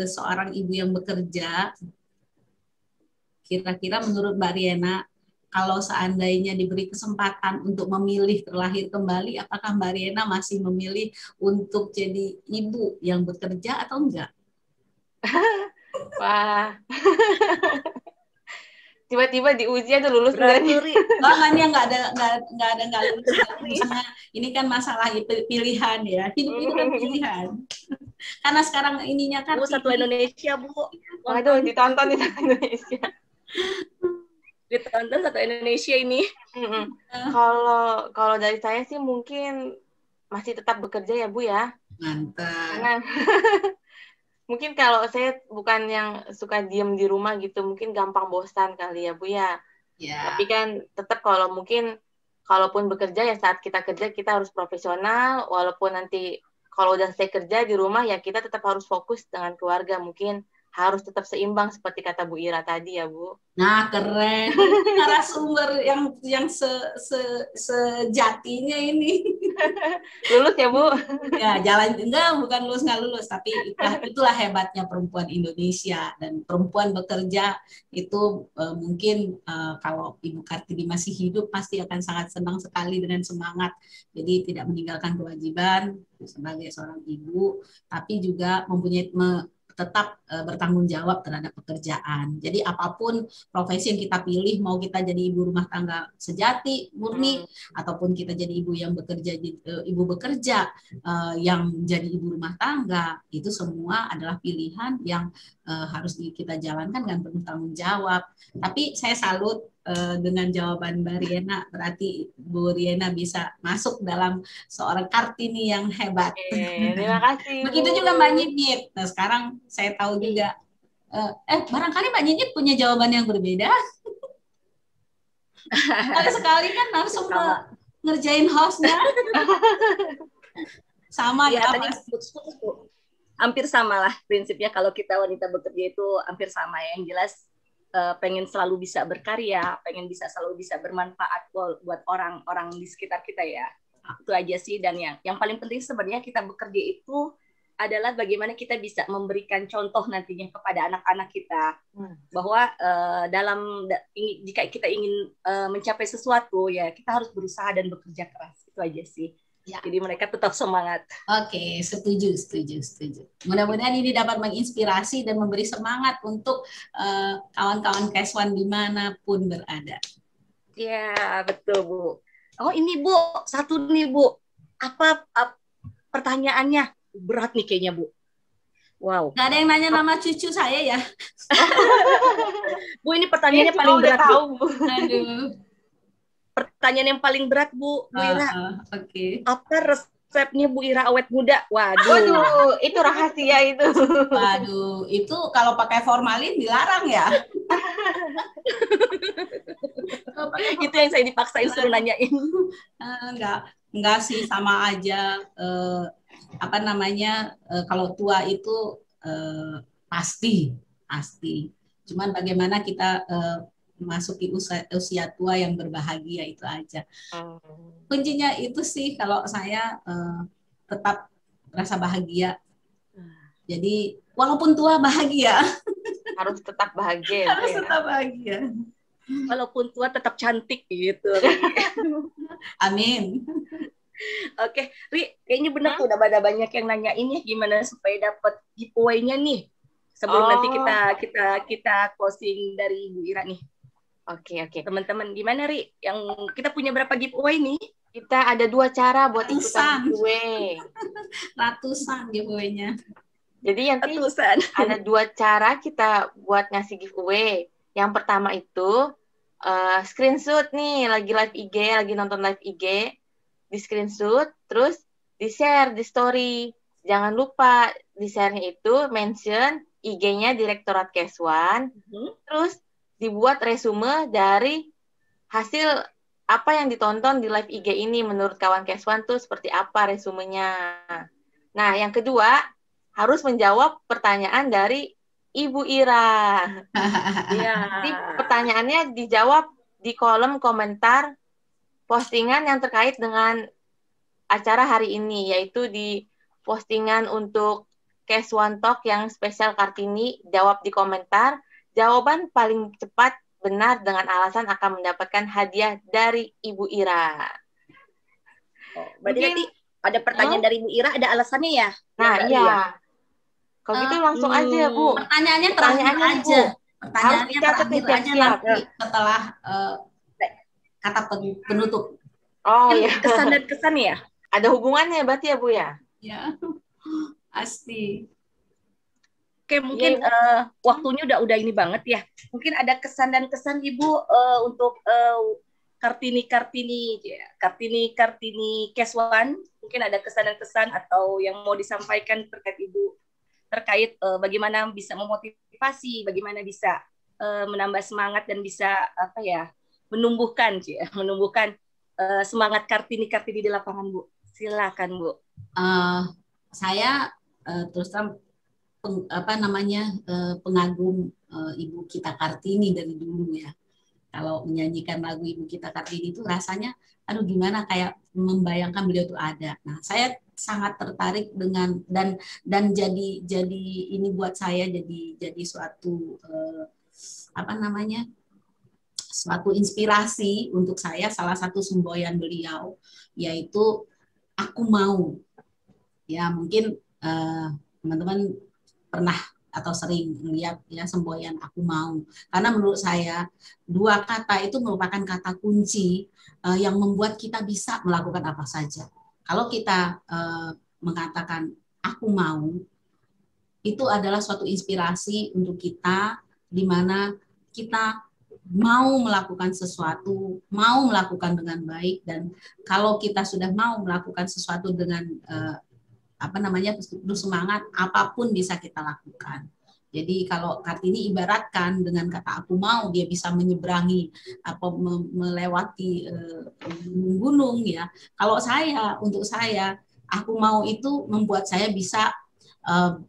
seorang ibu yang bekerja, kira-kira menurut Mbak Riana, kalau seandainya diberi kesempatan untuk memilih terlahir kembali, apakah Mbak Riana masih memilih untuk jadi ibu yang bekerja atau enggak? Wah. Tiba-tiba diuji atau lulus enggak? Makanya nggak lulus. Ini kan masalah pilihan ya. Hidup itu kan pilihan. Karena sekarang ininya kan Bu, satu Indonesia Bu. Waduh, ditonton di satu Indonesia. Ditonton satu Indonesia ini. Kalau dari saya sih mungkin masih tetap bekerja ya Bu ya. Mantap. Mungkin kalau saya bukan yang suka diem di rumah gitu, mungkin gampang bosan kali ya Bu ya. Tapi kan tetap kalaupun bekerja ya saat kita kerja kita harus profesional, walaupun nanti kalau udah saya kerja di rumah ya kita tetap harus fokus dengan keluarga, mungkin harus tetap seimbang seperti kata Bu Ira tadi ya, Bu. Nah, keren. Narasumber yang sejatinya ini. Lulus ya, Bu? Ya, bukan lulus nggak lulus, tapi itulah hebatnya perempuan Indonesia. Dan perempuan bekerja itu mungkin kalau Ibu Kartini masih hidup pasti akan sangat senang sekali dengan semangat. Jadi tidak meninggalkan kewajiban sebagai seorang ibu, tapi juga mempunyai tetap bertanggung jawab terhadap pekerjaan. Jadi apapun profesi yang kita pilih, mau kita jadi ibu rumah tangga sejati, murni, ataupun kita jadi ibu yang bekerja, yang jadi ibu rumah tangga, itu semua adalah pilihan yang harus kita jalankan dengan penuh tanggung jawab. Tapi saya salut dengan jawaban Mbak Riena, berarti Bu Riena bisa masuk dalam seorang Kartini yang hebat. Terima kasih. Begitu juga Mbak Nyipnyip. Nah, sekarang saya tahu juga, barangkali Mbak Nyipnyip punya jawaban yang berbeda. Sekali kan langsung ngerjain hostnya. Sama ya tadi putus-putus, Bu. Hampir sama lah prinsipnya kalau kita wanita bekerja itu hampir sama ya. Yang jelas pengen selalu bisa berkarya, pengen selalu bisa bermanfaat buat orang-orang di sekitar kita ya. Itu aja sih. Dan yang paling penting sebenarnya kita bekerja itu adalah bagaimana kita bisa memberikan contoh nantinya kepada anak-anak kita bahwa jika kita ingin mencapai sesuatu ya kita harus berusaha dan bekerja keras. Itu aja sih. Ya. Jadi mereka tetap semangat. Oke, setuju. Mudah-mudahan ini dapat menginspirasi dan memberi semangat untuk kawan-kawan Keswan dimanapun berada. Ya, betul Bu. Oh ini Bu, satu nih Bu. Apa pertanyaannya? Berat nih kayaknya Bu. Wow. Gak ada yang nanya nama cucu saya ya? Bu, ini pertanyaannya paling berat Bu. Aduh. Pertanyaan yang paling berat Bu Ira. Oke. Apa resepnya Bu Ira awet muda? Waduh, itu rahasia itu. Waduh, itu kalau pakai formalin dilarang ya? Itu yang saya dipaksain suruh nanyain. Enggak sih, sama aja. Kalau tua itu pasti. Cuman bagaimana kita memasuki usia tua yang berbahagia, itu aja. Kuncinya itu sih kalau saya tetap rasa bahagia. Jadi walaupun tua bahagia. Harus tetap bahagia. Harus tetap bahagia. Walaupun tua tetap cantik gitu. Amin. Oke, Ri, kayaknya benar tuh udah banyak yang nanyain ya gimana supaya dapat giveaway-nya nih. Sebelum nanti kita closing dari Bu Ira nih. Oke. Teman-teman, gimana Ri? Yang kita punya berapa giveaway nih? Kita ada 2 cara buat ikutan giveaway. Ratusan giveaway-nya. Jadi nanti ada 2 cara kita buat ngasih giveaway. Yang pertama itu screenshot nih, lagi live IG, lagi nonton live IG, di screenshot, terus di-share di story. Jangan lupa di-share-nya itu mention IG-nya Direktorat Keswan, terus dibuat resume dari hasil apa yang ditonton di live IG ini menurut kawan Keswan tuh seperti apa resumenya. Nah, yang kedua harus menjawab pertanyaan dari Ibu Ira. Jadi pertanyaannya dijawab di kolom komentar postingan yang terkait dengan acara hari ini, yaitu di postingan untuk Keswan Talk yang spesial Kartini, jawab di komentar. Jawaban paling cepat benar dengan alasan akan mendapatkan hadiah dari Ibu Ira. Berarti nanti ada pertanyaan dari Ibu Ira, ada alasannya ya? Nah, iya. Kalau gitu langsung aja, Bu. Pertanyaannya terakhir aja. Pertanyaannya terakhir aja nanti setelah kata penutup. Oh iya. Kesan dan kesan ya? Ada hubungannya berarti ya, Bu ya? Ya, pasti. Oke, mungkin waktunya udah ini banget ya. Mungkin ada kesan dan kesan Ibu untuk Kartini Keswan. Mungkin ada kesan dan kesan atau yang mau disampaikan terkait Ibu, terkait bagaimana bisa memotivasi, bagaimana bisa menambah semangat dan bisa menumbuhkan semangat Kartini di lapangan, Bu. Silakan, Bu. Saya terus terang pengagum Ibu Kita Kartini dari dulu ya. Kalau menyanyikan lagu Ibu Kita Kartini itu rasanya, aduh gimana, kayak membayangkan beliau itu ada. Nah, saya sangat tertarik dengan dan jadi ini buat saya jadi suatu suatu inspirasi untuk saya. Salah satu semboyan beliau yaitu aku mau. Ya mungkin teman-teman pernah atau sering melihat ya semboyan aku mau, karena menurut saya dua kata itu merupakan kata kunci yang membuat kita bisa melakukan apa saja. Kalau kita mengatakan aku mau, itu adalah suatu inspirasi untuk kita, di mana kita mau melakukan sesuatu, mau melakukan dengan baik, dan kalau kita sudah mau melakukan sesuatu dengan bersemangat, apapun bisa kita lakukan. Jadi kalau Kartini ibaratkan dengan kata aku mau, dia bisa menyeberangi melewati gunung ya. Kalau untuk saya aku mau itu membuat saya bisa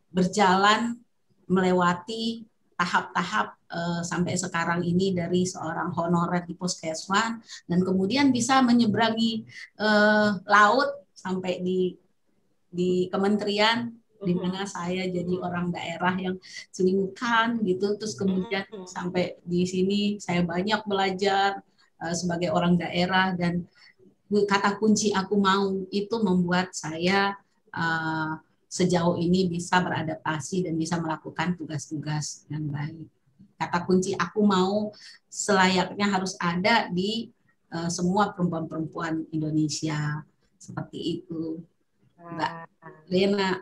berjalan melewati tahap-tahap sampai sekarang ini, dari seorang honorer di Puskeswan dan kemudian bisa menyeberangi laut sampai di kementerian, di mana saya jadi orang daerah yang selingkuhan gitu, terus kemudian sampai di sini saya banyak belajar sebagai orang daerah, dan kata kunci aku mau itu membuat saya sejauh ini bisa beradaptasi dan bisa melakukan tugas-tugas yang baik. Kata kunci aku mau selayaknya harus ada di semua perempuan-perempuan Indonesia, seperti itu. Mbak Lena.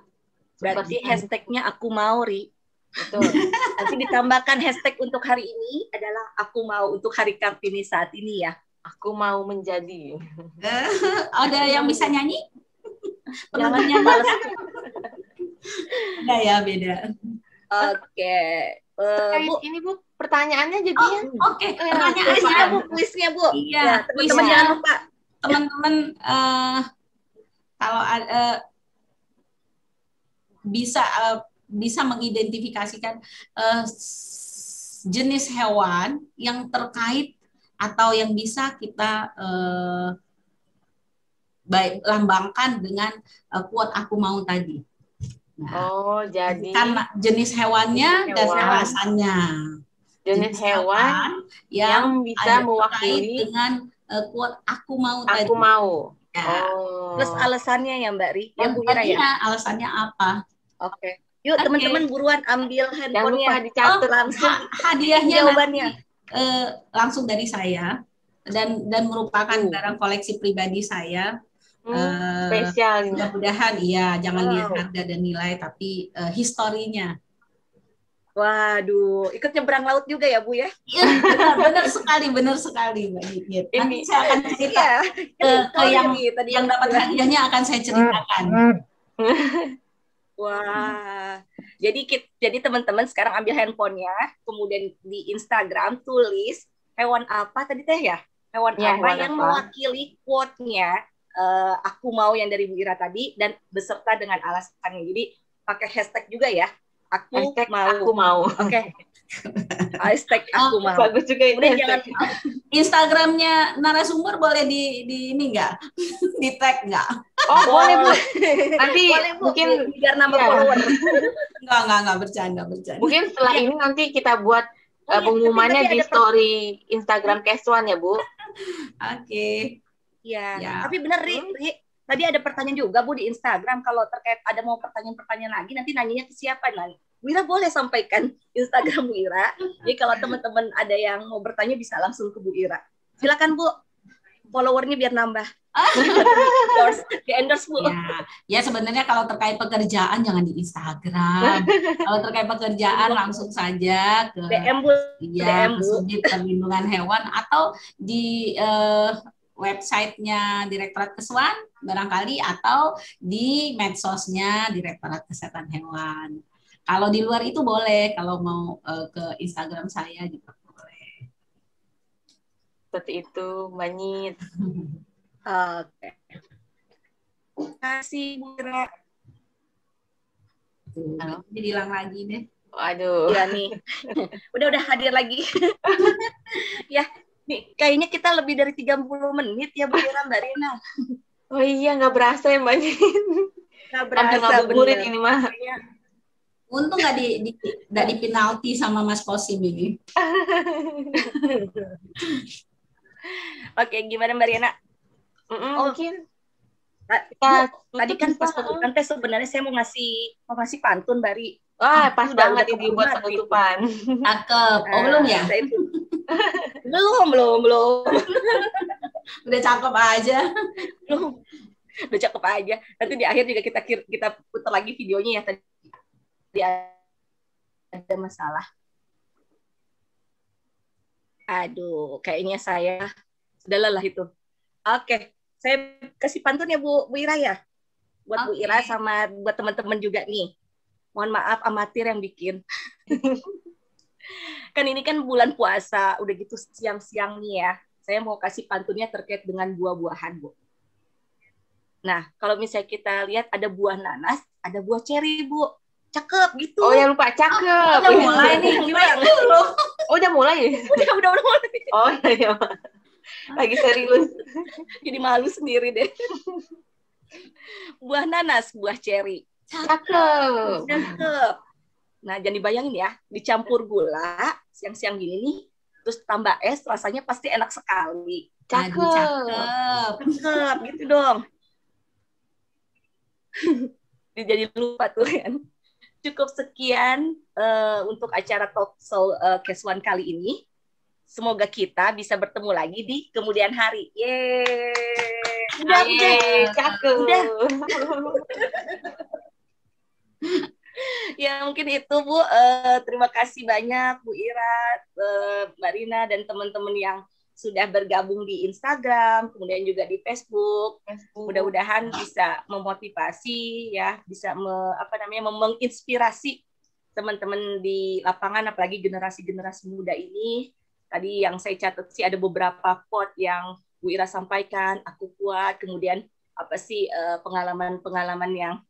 Berarti hashtagnya aku mau, Ri. Betul. Nanti ditambahkan hashtag untuk hari ini adalah aku mau untuk Hari Kartini saat ini ya. Aku mau menjadi. Ada yang bisa nyanyi? Pernah nyanyi? Beda ya, beda. Oke. Bu, ini Bu, pertanyaannya jadi Oke. Pertanyaannya Bu, kuisnya Bu. Iya, teman-teman jangan lupa. Teman-teman kalau bisa mengidentifikasikan jenis hewan yang terkait atau yang bisa kita lambangkan dengan quote aku mau tadi. Nah, jadi karena jenis hewannya dan alasannya. Jenis hewan yang bisa mewakili dengan quote aku mau tadi. Aku mau. Ya. Terus alasannya ya Mbak Ri, yang Bu Ira ya. Alasannya apa? Oke. Yuk teman-teman buruan ambil handphonenya. Jangan lupa dicatat langsung. Hadiahnya jawabannya. Langsung dari saya dan merupakan barang koleksi pribadi saya. Spesial. Mudah-mudahan iya, jangan lihat harga dan nilai, tapi historinya. Waduh, ikut nyebrang laut juga ya Bu ya? Iya, benar sekali Mbak Gigit. Nanti saya akan cerita ke yang dapat hadiahnya akan saya ceritakan. Wah, jadi teman-teman sekarang ambil handphonenya, kemudian di Instagram tulis hewan apa tadi teh ya? Hewan apa yang mewakili quote-nya aku mau yang dari Bu Ira tadi, dan beserta dengan alasannya. Jadi pakai hashtag juga ya. Aku mau. Oke. Hashtag aku mau. Bagus juga itu. Jangan Instagramnya narasumber boleh di ini nggak? Di tag nggak? Oh boleh Bu. Nanti boleh, Bu. Mungkin biar nambah follower. Nggak bercanda. Mungkin setelah ini nanti kita buat pengumumannya di story Instagram Keswan ya Bu. Oke. Ya. Tapi benar Ri, tadi ada pertanyaan juga Bu di Instagram, kalau terkait ada mau pertanyaan lagi nanti nanyanya ke siapa lagi. Bu Ira boleh sampaikan Instagram Bu Ira. Jadi kalau teman-teman ada yang mau bertanya bisa langsung ke Bu Ira. Silakan Bu. Followernya biar nambah. Di endorse Bu. Ya sebenarnya kalau terkait pekerjaan jangan di Instagram. Kalau terkait pekerjaan langsung saja ke DM Bu. DM Bu. Di Perlindungan Hewan atau di websitenya Direktorat Keswan barangkali, atau di medsosnya Direktorat Kesehatan Hewan. Kalau di luar itu boleh, kalau mau ke Instagram saya juga boleh. Seperti itu, Mbak Nyit. Oke. Terima kasih Bu Ira. Tuh, Halo. jadi hilang lagi deh. Waduh. Ya nih. Udah hadir lagi. Ya, nih kayaknya kita lebih dari 30 menit ya Bu Ira, Mbak Rina. Oh iya, nggak berasa ya Mbak Nin. Nggak Hampir berasa ngabuburit bener. ini mah. Untung nggak di penalti sama Mas Kosim ini. Oke, gimana Mbak Rina? Oh, Mungkin Bu, kita tadi tutup kan pas bisa. pembukaan teh sebenarnya saya mau ngasih pantun Bari. Wah, pas Udah banget ini buat kebanget itu. penutupan. Cakep. Oh, belum ya? Saya itu. Belum. Udah cakep aja. Belum. Udah cakep aja. Nanti di akhir juga kita putar lagi videonya ya, tadi ada masalah. Aduh, kayaknya saya sudah lelah itu. Oke, saya kasih pantun ya Bu Ira ya. Buat Bu Oke. Ira sama buat teman-teman juga nih. Mohon maaf amatir yang bikin. Kan ini kan bulan puasa, udah gitu siang-siang nih ya. Saya mau kasih pantunnya terkait dengan buah-buahan, Bu. Nah, kalau misalnya kita lihat ada buah nanas, ada buah ceri, Bu. Cakep gitu. Oh ya, lupa, cakep. Udah mulai nih. Gimana dulu? Oh, udah mulai. Udah mulai. Oh iya. Lagi serius. Jadi malu sendiri deh. Buah nanas, buah ceri. Cakep. Cakep. Nah, jangan dibayangin ya, dicampur gula, siang-siang gini nih, terus tambah es, rasanya pasti enak sekali. Aduh, cakep. Cakep, gitu dong. Jadi lupa tuh kan. Cukup sekian untuk acara Talk Show Keswan kali ini. Semoga kita bisa bertemu lagi di kemudian hari. Yeay. Udah. Cakep. Udah. Ya mungkin itu Bu. Terima kasih banyak Bu Ira, Mbak Rina dan teman-teman yang sudah bergabung di Instagram, kemudian juga di Facebook. Mudah-mudahan bisa memotivasi ya, bisa menginspirasi teman-teman di lapangan, apalagi generasi-generasi muda ini. Tadi yang saya catat sih ada beberapa quote yang Bu Ira sampaikan, aku kuat, kemudian apa sih pengalaman-pengalaman yang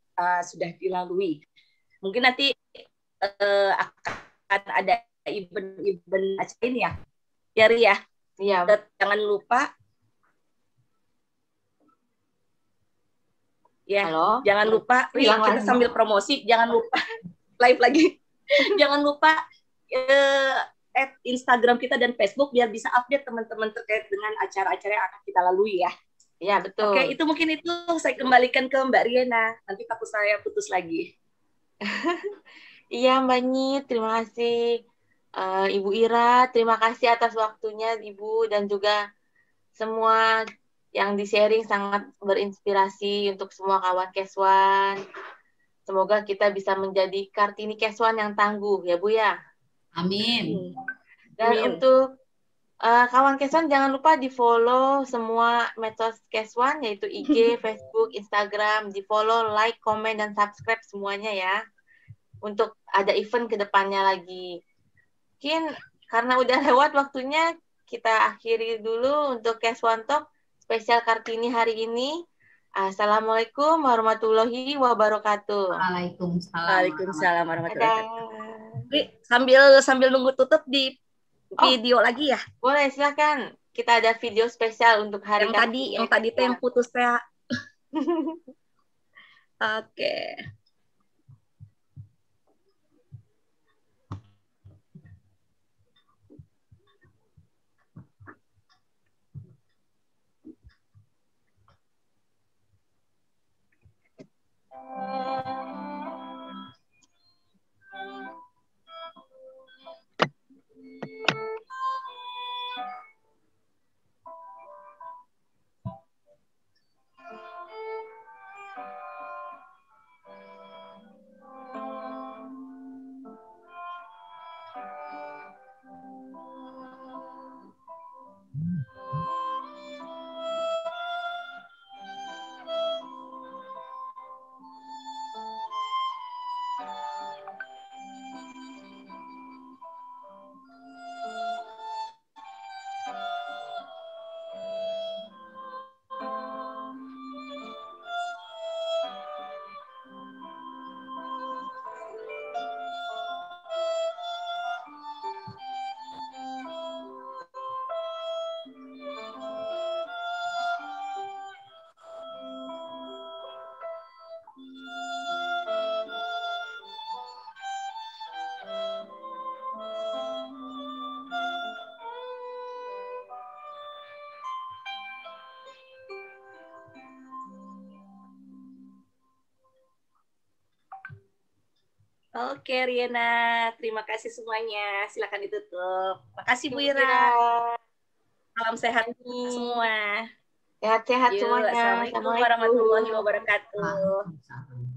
sudah dilalui. Mungkin nanti akan ada event acara ini ya, Ri ya. Iya. Jangan lupa ya. Halo? Jangan lupa Ri, kita sambil promosi, jangan lupa live lagi. Jangan lupa add Instagram kita dan Facebook biar bisa update teman-teman terkait dengan acara-acara yang akan kita lalui ya. Iya, betul. Oke, itu mungkin itu saya kembalikan ke Mbak Riana. Nanti takut saya putus lagi. Iya Mbak Nyi, terima kasih Ibu Ira, terima kasih atas waktunya Ibu dan juga semua yang di-sharing sangat berinspirasi untuk semua kawan Keswan. Semoga kita bisa menjadi Kartini Keswan yang tangguh ya Bu ya. Amin. Dan untuk kawan Keswan jangan lupa di-follow semua medsos Keswan yaitu IG, Facebook, Instagram, di-follow, like, komen, dan subscribe semuanya ya. Untuk ada event ke depannya lagi. Mungkin karena udah lewat waktunya, kita akhiri dulu untuk Keswan Talk spesial Kartini hari ini. Assalamualaikum warahmatullahi wabarakatuh. Waalaikumsalam warahmatullahi wabarakatuh. Sambil nunggu tutup di video lagi ya. Boleh, silakan. Kita ada video spesial untuk hari Kartini. Yang tadi yang putus saya. Oke. Oke, Riana. Terima kasih semuanya. Silakan ditutup. Makasih, Bu Ibu Ira. Ira. Salam sehat Ini. semua. Sehat-sehat Yuk, semuanya. Assalamualaikum warahmatullahi Assalamualaikum. wabarakatuh. Waalaikumsalam.